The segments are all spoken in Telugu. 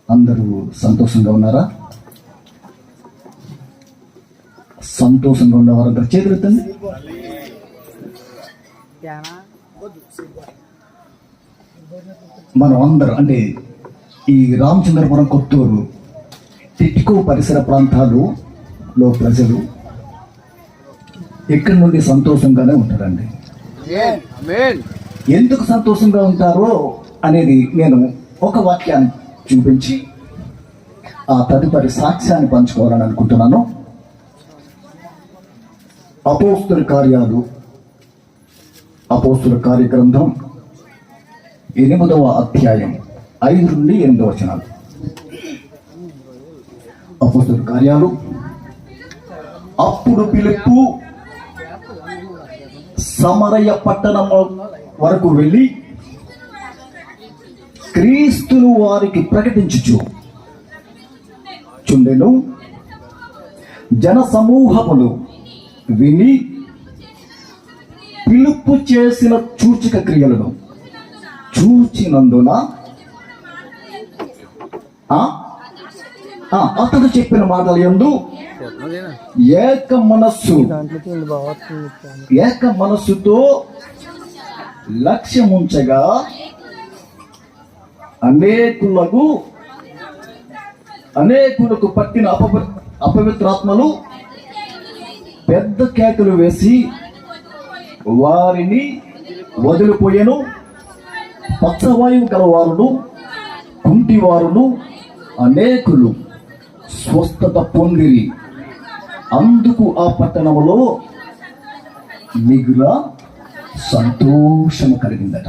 అందరూ సంతోషంగా ఉన్నారా? సంతోషంగా ఉన్న వారందరూ చేతులు ఎత్తండి. మనం అందరం అంటే ఈ రామచంద్రపురం, కొత్తూరు, టిట్కో పరిసర ప్రాంతాలలో ప్రజలు ఇక్కడి నుండి సంతోషంగానే ఉంటారండి. ఎందుకు సంతోషంగా ఉంటారో అనేది నేను ఒక వాక్యాన్ని చూపించి ఆ తదుపరి సాక్ష్యాన్ని పంచుకోవాలని అనుకుంటున్నాను. అపోస్తుల కార్యగ్రంథం 8వ అధ్యాయం 5 నుండి 8 వచనాలు. అపోస్తుల కార్యాలు. అప్పుడు ఫిలిప్పు సమరయ పట్టణం వరకు వెళ్ళి క్రీస్తును వారికి ప్రకటించుచు చుండెను. జన సమూహములు విని ఫిలిప్పు చేసిన సూచక క్రియలను చూచినందున అతడు చెప్పిన మాటల యందు ఏక మనస్సుతో లక్ష్యముంచగా అనేకులకు పట్టిన అపవిత్రాత్మలు పెద్ద కేకలు వేసి వారిని వదిలిపోయాను. పక్షవాయువు గలవారును, కుంటివారును అనేకులు స్వస్థత పొందిరి. అందుకు ఆ పట్టణంలో మిగుల సంతోషము కలిగిందట.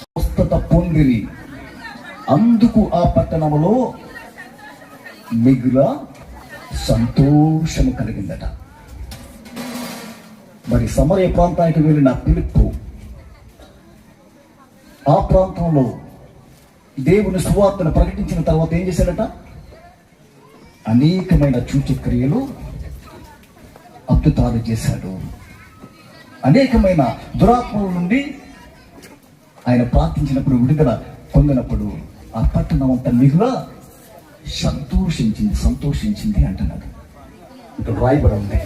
స్వస్థత పొందిరి. అందుకు ఆ పట్టణంలో మిగుల సంతోషము కలిగిందట. మరి సమరయ ప్రాంతానికి వెళ్ళిన ఫిలిప్పు ఆ ప్రాంతంలో దేవుని సువార్తను ప్రకటించిన తర్వాత ఏం చేశాడట? అనేకమైన సూచక్రియలు, అద్భుతాలు చేశాడు. అనేకమైన దురాత్మల నుండి ఆయన ప్రార్థించినప్పుడు విడుదల పొందినప్పుడు ఆ పట్టణం అంతా మిగుల సంతోషించింది అంటున్నాడు. ఇక్కడ రాయబడి ఉంది.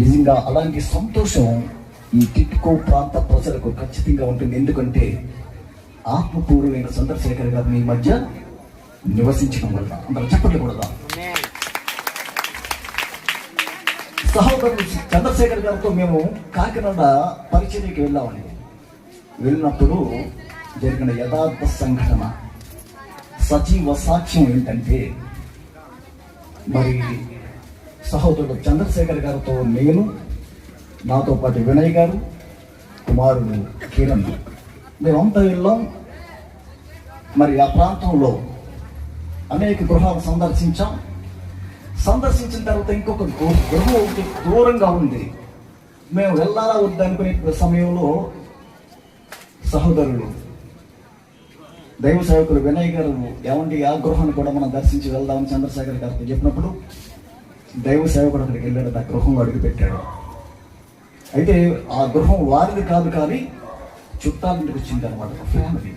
నిజంగా అలాంటి సంతోషం ఈ టిట్కో ప్రాంత ప్రజలకు ఖచ్చితంగా ఉంటుంది. ఎందుకంటే ఆత్మపూర్వమైన చంద్రశేఖర్ గారు మీ మధ్య నివసించడం వల్ల. అందరూ చెప్పకూడదా? సహోదరుడు చంద్రశేఖర్ గారితో మేము కాకినాడ పరిచర్యకి వెళ్ళామండి. వెళ్ళినప్పుడు జరిగిన యథార్థ సంఘటన, సజీవ సాక్ష్యం ఏంటంటే, మరి సహోదరుడు చంద్రశేఖర్ గారితో నేను, నాతో పాటు వినయ్ గారు, కుమారుడు కిరణ్, మేమంతా వెళ్ళాం. మరి ఆ ప్రాంతంలో అనేక గృహాలు సందర్శించిన తర్వాత ఇంకొక గృహం ఒకటి దూరంగా ఉంది. మేము వెళ్ళాలా వద్దనుకునే సమయంలో సహోదరుడు దైవ సేవకులు వినయ్ గారు ఏమంటే ఆ గృహాన్ని కూడా మనం దర్శించి వెళ్దామని చంద్రశేఖర్ గారితో చెప్పినప్పుడు దైవ సేవకుడు అక్కడికి వెళ్ళాడు. ఆ గృహంలో అడుగు పెట్టాడు. అయితే ఆ గృహం వారిది కాదు, కానీ చుట్టాల ఇంటికి వచ్చింది అనమాట, ఒక ఫ్యామిలీ.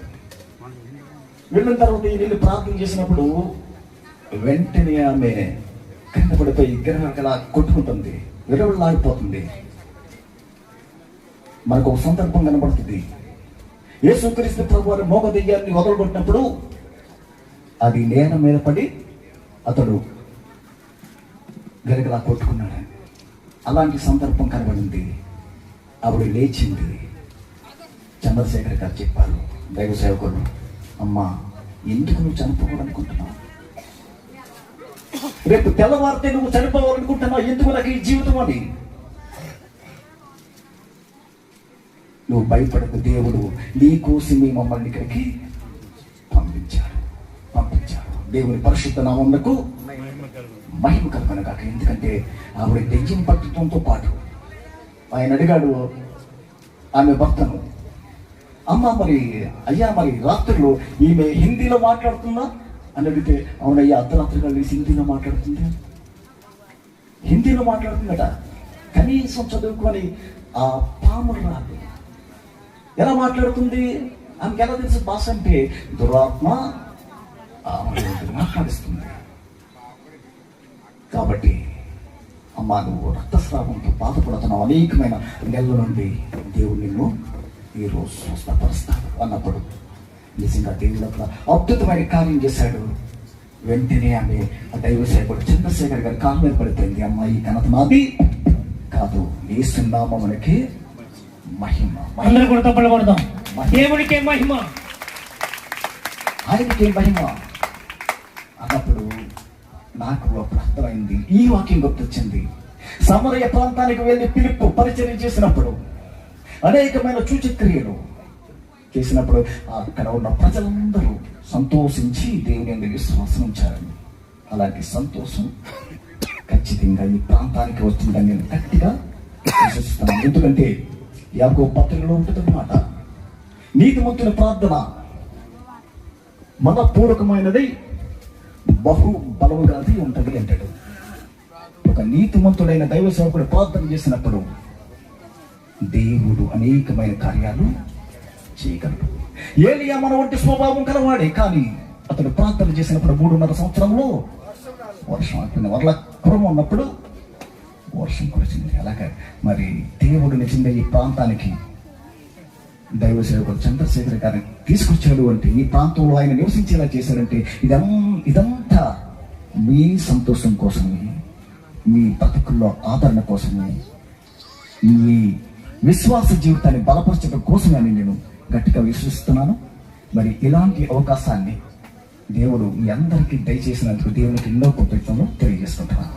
వెళ్ళిన తర్వాత వీళ్ళు ప్రార్థన చేసినప్పుడు వెంటనే ఆమె కింద పడిపోయి విగ్రహాలు కొట్టుకుంటుంది, విరవలాడిపోతుంది. మనకు ఒక సందర్భం కనబడుతుంది. యేసుక్రీస్తు ప్రభు వారి మోగ దెయ్యాన్ని వదలగొట్టినప్పుడు అది నేల మీద పడి అతడు గరగలా కొట్టుకున్నాడు. అలాంటి సందర్భం కనబడింది. ఆవిడ లేచింది. చంద్రశేఖర్ గారు చెప్పారు, దైవ సేవకుడు, అమ్మా ఎందుకు నువ్వు చనిపోవాలనుకుంటున్నావు? రేపు తెల్లవారితే నువ్వు చనిపోవాలనుకుంటున్నావు, ఎందుకు నాకు ఈ జీవితం అని. నువ్వు భయపడకు, దేవుడు నీ కోసమే మమ్మల్ని ఇక్కడికి పంపించాడు. దేవుని పరిశుద్ధ నామమునకు మహిమ కలుగును గాక. ఎందుకంటే ఆవిడ దెయ్యం పట్టడంతో పాటు ఆయన అడిగాడు ఆమె భర్తను, అమ్మ మరి అయ్యా మరి రాత్రులు ఈమె హిందీలో మాట్లాడుతుందా అని అడిగితే, అవునయ్యా అర్ధరాత్రిగా లేసి హిందీలో మాట్లాడుతుందట. కనీసం చదువుకొని ఆ పాములు రాదు. ఎలా మాట్లాడుతుంది? ఆమెకి ఎలా తెలుసు భాష అంటే? దురాత్మ మాట్లాడిస్తుంది. కాబట్టి అమ్మా, నువ్వు రక్తస్రావంతో బాధపడుతున్నావు, అనేకమైన నెలల నుండి దేవుడు నిన్ను ఈరోజు స్వస్థపరుస్తాడు అన్నప్పుడు నిజంగా దేవుడు అక్కడ అద్భుతమైన కార్యం చేశాడు. వెంటనే ఆమె ఆ దైవ సేవకుడు చంద్రశేఖర్ గారి కాళ్ళ మీద పడిపోయింది. అమ్మాయి ఘనత నాది కాదు, యేసు నామమునకి మహిమ. అందరూ కూడా తప్పలు కొడదాం. దేవుడికే మహిమ, ఆయనకే మహిమ అన్నప్పుడు నాకు అప్పుడు అర్థమైంది. ఈ వాక్యం గుర్తొచ్చింది. సమరయ ప్రాంతానికి వెళ్ళి ఫిలిప్పు పరిచర్య చేసినప్పుడు, అనేకమైన సూచక్రియలు చేసినప్పుడు అక్కడ ఉన్న ప్రజలందరూ సంతోషించి దేవుని యందు విశ్వాసం ఉంచారని. అలాంటి సంతోషం ఖచ్చితంగా ఈ ప్రాంతానికి వచ్చిందని నేను గట్టిగా విశ్వసిస్తున్నాను. ఎందుకంటే యాకోబు పత్రికలో ఉంటుందన్నమాట, నీతిమంతుని ప్రార్థన మనపూర్వకమైనది, బహు బలముగాది ఉంటది అంటాడు. ఒక నీతిమంతుడైన దైవ సేవకుడు ప్రార్థన చేసినప్పుడు దేవుడు అనేకమైన కార్యాలు చేయగలడు. ఏలియా మన వంటి స్వభావం కలవాడే, కానీ అతడు ప్రార్థన చేసినప్పుడు 3.5 సంవత్సరంలో వర్షం అయిపోయింది. వరల కురం ఉన్నప్పుడు వర్షం కురిసింది. అలాగే మరి దేవుడు నిజంగా ఈ ప్రాంతానికి దైవ సేవకుడు చంద్రశేఖర్ గారిని తీసుకొచ్చాడు అంటే, ఈ ప్రాంతంలో ఆయన నివసించేలా చేశాడంటే ఇదంతా మీ సంతోషం కోసమే, మీ బతుకుల్లో ఆదరణ కోసమే, మీ విశ్వాస జీవితాన్ని బలపరచడం కోసమే అని నేను గట్టిగా విశ్వసిస్తున్నాను. మరి ఇలాంటి అవకాశాన్ని దేవుడు మీ అందరికీ దయచేసినందుకు దేవునికి ఎన్నో కృతజ్ఞతలు తెలియజేసుకుంటున్నాను.